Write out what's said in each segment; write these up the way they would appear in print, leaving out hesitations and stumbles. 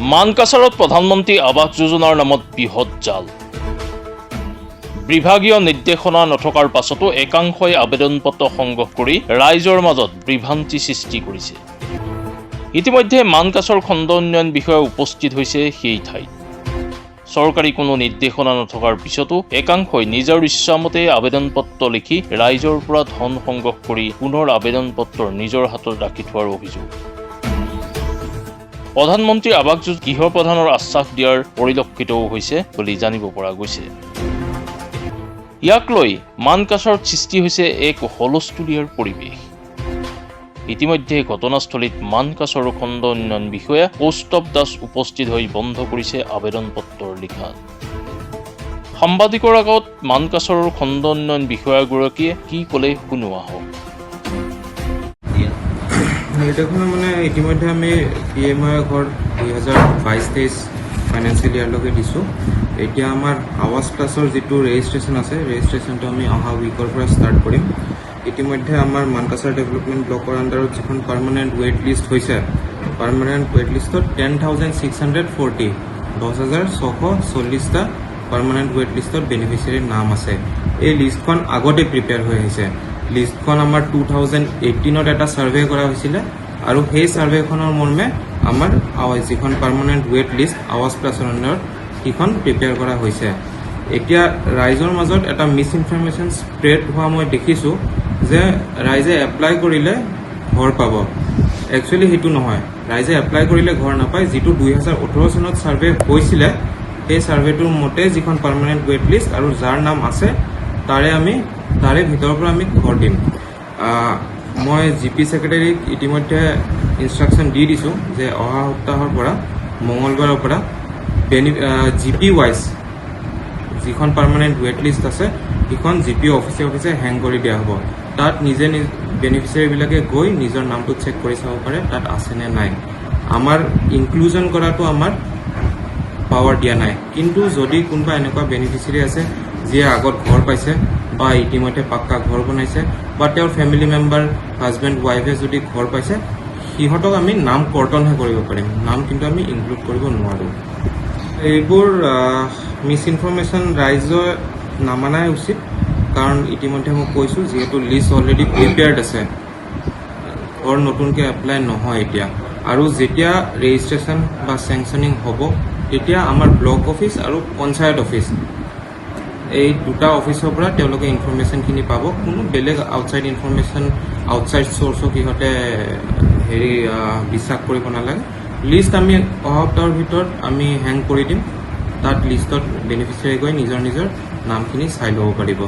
মানকাছাৰত প্ৰধানমন্ত্ৰী আৱাস যোজনাৰ নামত বৃহৎ জাল। বিভাগীয় নিৰ্দেশনা নথকাৰ পাছতো একাংশই আবেদন পত্ৰ সংগ্ৰহ কৰি ৰাইজৰ মাজত বিভ্ৰান্তি সৃষ্টি কৰিছে। ইতিমধ্যে মানকাছৰ খণ্ড উন্নয়ন বিষয়া উপস্থিত হৈছে সেই ঠাইত। চৰকাৰী কোনো নিৰ্দেশনা নথকাৰ পিছতো একাংশই নিজৰ ইচ্ছামতে আবেদন পত্ৰ লিখি ৰাইজৰ পৰা ধন সংগ্ৰহ কৰি পুনৰ আবেদন পত্ৰ নিজৰ হাতত ৰাখি থোৱাৰ অভিযোগ। প্ৰধানমন্ত্ৰী আৱাস যোজনা গৃহ প্ৰধানৰ আশ্বাস দিয়াৰ পৰিলক্ষিতও হৈছে বুলি জানিব পৰা গৈছে। ইয়াক লৈ মানকাছাৰত সৃষ্টি হৈছে এক হুলস্থুলীয়াৰ পৰিৱেশ। ইতিমধ্যে ঘটনাস্থলীত মানকাছৰ খণ্ড উন্নয়ন বিষয়া কৌস্তৱ দাস উপস্থিত হৈ বন্ধ কৰিছে আবেদন পত্ৰৰ লিখা। সাংবাদিকৰ আগত মানকাছৰ খণ্ড উন্নয়ন বিষয়াগৰাকীয়ে কি ক'লে শুনো আহক। নিৰ্দেশনা মানে ইতিমধ্যে আমি PMI ঘৰ 2022-23 ফাইনেন্সিয়েল ইয়াৰলৈকে দিছোঁ। এতিয়া আমাৰ আৱাস প্লাছৰ যিটো ৰেজিষ্ট্ৰেশ্যন আছে, ৰেজিষ্ট্ৰেশ্যনটো আমি অহা উইকৰ পৰা ষ্টাৰ্ট কৰিম। ইতিমধ্যে আমাৰ মানকাছাৰ ডেভেলপমেণ্ট ব্লকৰ আণ্ডাৰত যিখন পাৰ্মানেণ্ট ৱেইট লিষ্ট হৈছে, পাৰ্মানেণ্ট ৱেইট লিষ্টত 10,640 10,640টা পাৰ্মানেণ্ট ৱেইট লিষ্টত বেনিফিচিয়াৰীৰ নাম আছে। এই লিষ্টখন আগতে প্ৰিপেয়াৰ হৈ আহিছে। লিষ্টখন আমাৰ 2018ত এটা ছাৰ্ভে কৰা হৈছিলে আৰু সেই ছাৰ্ভেখনৰ মৰ্মে আমাৰ যিখন পাৰ্মানেণ্ট ৱেইট লিষ্ট আৱাস প্লাছৰ আণ্ডাৰত সেইখন প্ৰিপেয়াৰ কৰা হৈছে। এতিয়া ৰাইজৰ মাজত এটা মিছ ইনফৰমেশ্যন স্প্ৰেড হোৱা মই দেখিছোঁ যে ৰাইজে এপ্লাই কৰিলে ঘৰ পাব। একচুৱেলি সেইটো নহয়, ৰাইজে এপ্লাই কৰিলে ঘৰ নাপায়। যিটো 2018 চনত ছাৰ্ভে হৈছিলে সেই ছাৰ্ভেটোৰ মতে যিখন পাৰ্মানেণ্ট ৱেইট লিষ্ট আৰু যাৰ নাম আছে তাৰে ভিতৰৰ পৰা আমি ঘৰ দিম। মই GP ছেক্ৰেটাৰীক ইতিমধ্যে ইনষ্ট্ৰাকশ্যন দি দিছোঁ যে অহা সপ্তাহৰ পৰা মঙলবাৰৰ পৰা GP ৱাইজ যিখন পাৰ্মানেণ্ট ৱেইট লিষ্ট আছে সেইখন GP অফিচে হেং কৰি দিয়া হ'ব। তাত নিজে বেনিফিচিয়াৰীবিলাকে গৈ নিজৰ নামটো চেক কৰি চাব পাৰে তাত আছেনে নাই। আমাৰ ইনক্লুজন কৰাটো আমাৰ পাৱাৰ দিয়া নাই, কিন্তু যদি কোনোবা এনেকুৱা বেনিফিচিয়াৰী আছে যিয়ে আগত ঘৰ পাইছে বা ইতিমধ্যে পাক্কা ঘৰ বনাইছে বা তেওঁৰ ফেমিলি মেম্বাৰ হাজবেণ্ড ৱাইফে যদি ঘৰ পাইছে, সিহঁতক আমি নাম কৰ্তনহে কৰিব পাৰিম, নাম কিন্তু আমি ইনক্লুড কৰিব নোৱাৰোঁ। এইবোৰ মিছ ইনফৰমেশ্যন ৰাইজে নামানাই উচিত, কাৰণ ইতিমধ্যে মই কৈছোঁ যিহেতু লিষ্ট অলৰেডি প্ৰিপেয়াৰ্ড আছে, ঘৰ নতুনকৈ এপ্লাই নহয় এতিয়া। আৰু যেতিয়া ৰেজিষ্ট্ৰেশ্যন বা চেংচনিং হ'ব তেতিয়া আমাৰ ব্লক অফিচ আৰু পঞ্চায়ত অফিচ এই দুটা অফিচৰ পৰা তেওঁলোকে ইনফৰমেশ্যনখিনি পাব। কোনো বেলেগ আউটছাইড ইনফৰমেশ্যন আউটছাইড চ'ৰ্চক সিহঁতে বিশ্বাস কৰিব নালাগে। লিষ্ট আমি অহা সপ্তাহৰ ভিতৰত আমি হেং কৰি দিম। তাত লিষ্টত বেনিফিচিয়াৰী গৈ নিজৰ নামখিনি চাই ল'ব পাৰিব।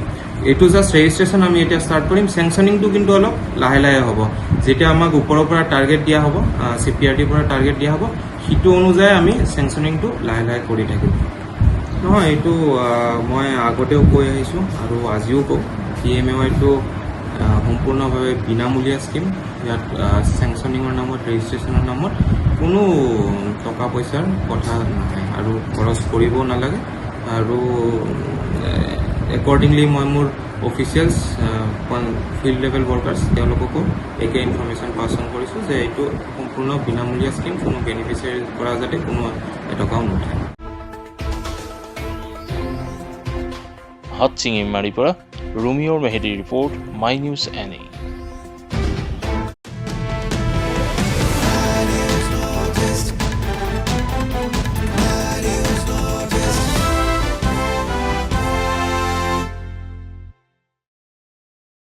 এইটো জাষ্ট ৰেজিষ্ট্ৰেশ্যন আমি এতিয়া ষ্টাৰ্ট কৰিম। চেংচনিংটো কিন্তু অলপ লাহে লাহে হ'ব। যেতিয়া আমাক ওপৰৰ পৰা টাৰ্গেট দিয়া হ'ব, CPRTৰ পৰা টাৰ্গেট দিয়া হ'ব, সেইটো অনুযায়ী আমি চেংচনিংটো লাহে লাহে কৰি থাকিম। নহয়, এইটো মই আগতেও কৈ আহিছোঁ আৰু আজিও কওঁ, PMAYটো সম্পূৰ্ণভাৱে বিনামূলীয়া স্কীম। ইয়াত চেংচনিঙৰ নামত, ৰেজিষ্ট্ৰেশ্যনৰ নামত কোনো টকা পইচাৰ কথা নাহে আৰু খৰচ কৰিবও নালাগে। আৰু একৰ্ডিংলি মই মোৰ অফিচিয়েলছ ফিল্ড লেভেল ৱৰ্কাৰ্ছ তেওঁলোককো একে ইনফৰমেশ্যন পাছ অন কৰিছোঁ যে এইটো সম্পূৰ্ণ বিনামূলীয়া স্কীম, কোনো বেনিফিচিয়াৰীৰ পৰা যাতে কোনো এটকাও নুঠে। হাতচিঙিমাৰীৰ পৰা ৰুমিঅ'ৰ মেহেদীৰ ৰিপৰ্ট, মাই নিউজ NA।